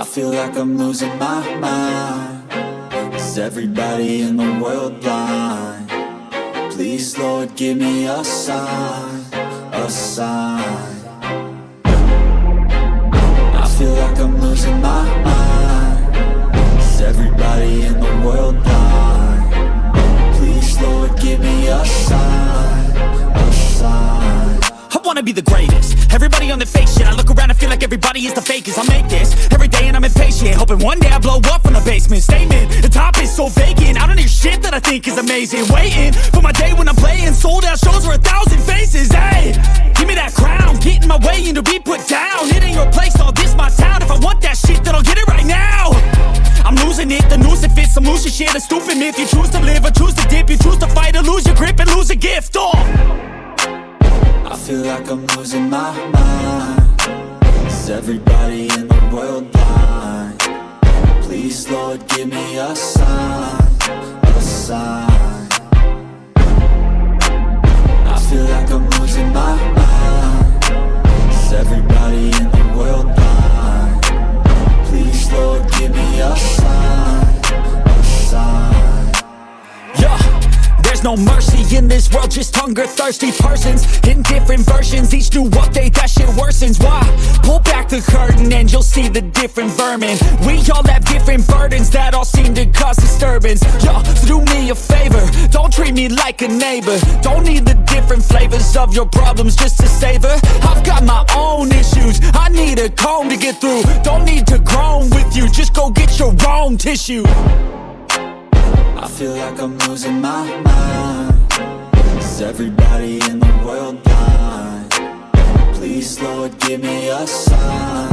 I feel like I'm losing my mind. Is everybody in the world blind? Please, Lord, give me a sign, a sign. I feel like I'm losing my mind. Is everybody in the world blind? Please, Lord, give me a sign, a sign. I wanna be the greatest. Everybody on the fake shit. I look around and feel like everybody is the fakest. I make this every day and I'm impatient, hoping one day I blow up from the basement. Statement, the top is so vacant. I don't hear shit that I think is amazing. Waiting for my day when I'm playing sold out shows for 1,000 faces. Hey, give me that crown, get in my way and to be put down. It ain't your place, all this my town. If I want that shit, then I'll get it right now. I'm losing it, the noose it fits. I'm losing shit, a stupid myth. You choose to live or choose to dip. You choose to fight or lose your grip and lose a gift. I feel like I'm losing my mind. Is everybody in the world blind? Please, Lord, give me a sign, a sign. I feel like I'm losing my mind. Is everybody in the world blind? Please, Lord, give me a sign, a sign. Yeah. There's no mercy in this world, just hunger-thirsty persons in different versions. Each new update, that shit worsens. Why? Pull back the curtain and you'll see the different vermin. We all have different burdens that all seem to cause disturbance. Yo, so do me a favor, don't treat me like a neighbor. Don't need the different flavors of your problems just to savor. I've got my own issues, I need a comb to get through. Don't need to groan with you, just go get your own tissue. I feel like I'm losing my mind. Is everybody in the world blind? Please, Lord, give me a sign,